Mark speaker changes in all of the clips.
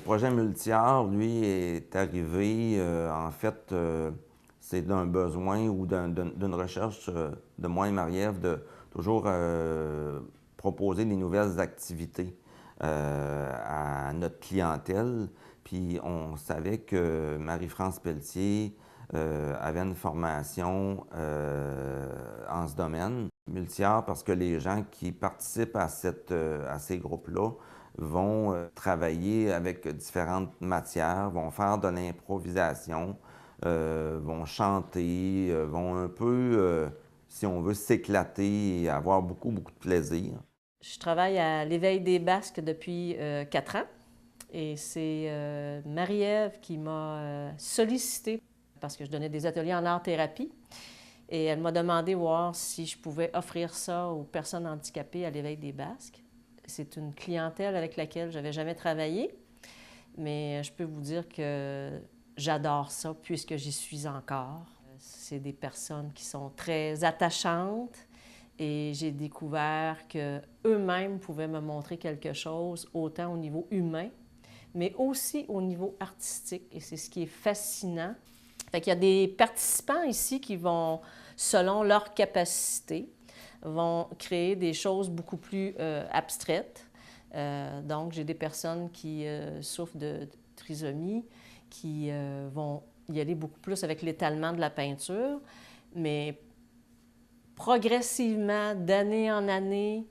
Speaker 1: projet Multiart, lui, est arrivé, en fait, c'est d'un besoin ou d'une recherche de moi et Marie-Ève de toujours proposer des nouvelles activités à notre clientèle. Puis on savait que Marie-France Pelletier avait une formation en ce domaine. Multiart, parce que les gens qui participent à ces groupes-là vont travailler avec différentes matières, vont faire de l'improvisation, vont chanter, vont un peu, si on veut, s'éclater et avoir beaucoup, beaucoup de plaisir.
Speaker 2: Je travaille à l'Éveil des Basques depuis 4 ans et c'est Marie-Ève qui m'a sollicité parce que je donnais des ateliers en art-thérapie et elle m'a demandé voir si je pouvais offrir ça aux personnes handicapées à l'Éveil des Basques. C'est une clientèle avec laquelle je n'avais jamais travaillé, mais je peux vous dire que j'adore ça puisque j'y suis encore. C'est des personnes qui sont très attachantes et j'ai découvert qu'eux-mêmes pouvaient me montrer quelque chose, autant au niveau humain, mais aussi au niveau artistique, et c'est ce qui est fascinant. Fait qu'il y a des participants ici qui vont, selon leur capacité, vont créer des choses beaucoup plus abstraites. Donc, j'ai des personnes qui souffrent de trisomie, qui vont y aller beaucoup plus avec l'étalement de la peinture, mais progressivement, d'année en année,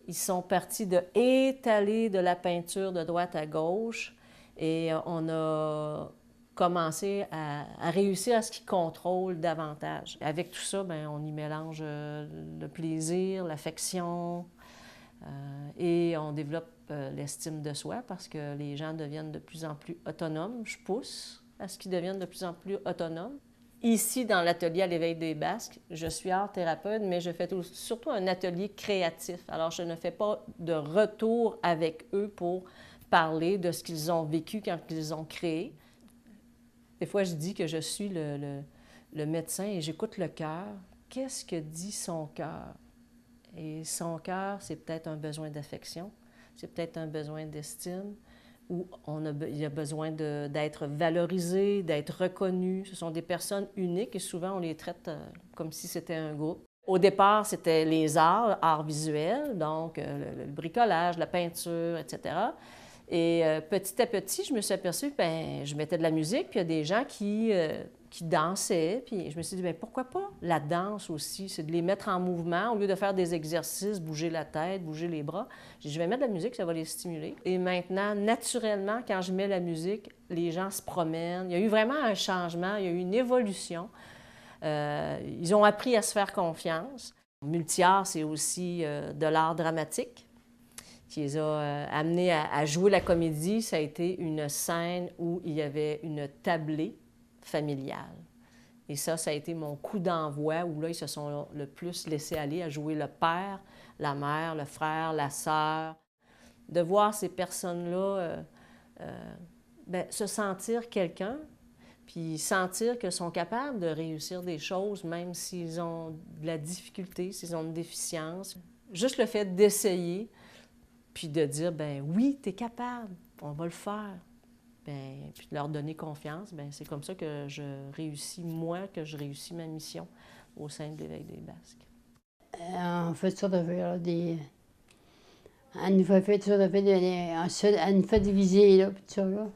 Speaker 2: ils sont partis de étaler de la peinture de droite à gauche et on a commencé à réussir à ce qu'ils contrôlent davantage. Avec tout ça, bien, on y mélange le plaisir, l'affection et on développe l'estime de soi parce que les gens deviennent de plus en plus autonomes. Je pousse à ce qu'ils deviennent de plus en plus autonomes. Ici, dans l'atelier à l'Éveil des Basques, je suis art-thérapeute, mais je fais surtout un atelier créatif. Alors, je ne fais pas de retour avec eux pour parler de ce qu'ils ont vécu quand ils ont créé. Des fois, je dis que je suis le médecin et j'écoute le cœur. Qu'est-ce que dit son cœur? Et son cœur, c'est peut-être un besoin d'affection, c'est peut-être un besoin d'estime, où il y a besoin d'être valorisé, d'être reconnu. Ce sont des personnes uniques et souvent on les traite comme si c'était un groupe. Au départ, c'était les arts visuels, donc le bricolage, la peinture, etc. Et petit à petit, je me suis aperçue que je mettais de la musique, puis il y a des gens qui dansaient, puis je me suis dit, bien, pourquoi pas la danse aussi? C'est de les mettre en mouvement, au lieu de faire des exercices, bouger la tête, bouger les bras. J'ai dit, je vais mettre de la musique, ça va les stimuler. Et maintenant, naturellement, quand je mets la musique, les gens se promènent. Il y a eu vraiment un changement, il y a eu une évolution. Ils ont appris à se faire confiance. Multiart, c'est aussi de l'art dramatique qui les a amenés à jouer la comédie. Ça a été une scène où il y avait une tablée familiale. Et ça a été mon coup d'envoi où là, ils se sont le plus laissés aller à jouer le père, la mère, le frère, la sœur. De voir ces personnes-là se sentir quelqu'un, puis sentir qu'ils sont capables de réussir des choses, même s'ils ont de la difficulté, s'ils ont une déficience. Juste le fait d'essayer, puis de dire, ben oui, tu es capable, on va le faire. Bien, puis de leur donner confiance, bien, c'est comme ça que je réussis, moi, que je réussis ma mission au sein de l'Éveil des Basques.
Speaker 3: On fait toutes sortes d'affaires, elle nous fait toutes sortes d'affaires, elle nous fait diviser, là, puis tout ça, là.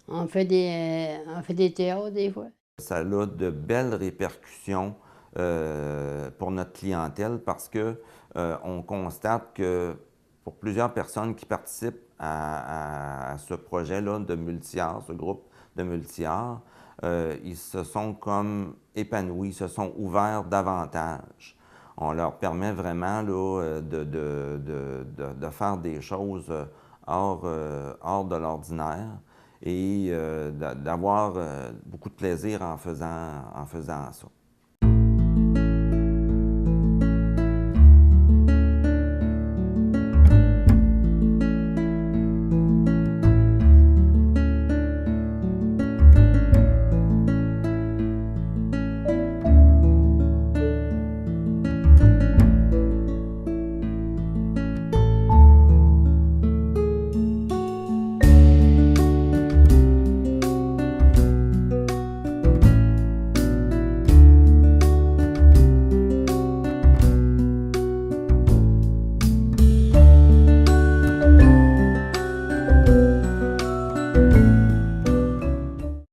Speaker 3: On fait des théâtres, des fois.
Speaker 1: Ça a de belles répercussions pour notre clientèle parce que on constate que pour plusieurs personnes qui participent à ce projet-là de Multiart, ce groupe de Multiart, ils se sont comme épanouis, se sont ouverts davantage. On leur permet vraiment là, de faire des choses hors de l'ordinaire et d'avoir beaucoup de plaisir en faisant ça.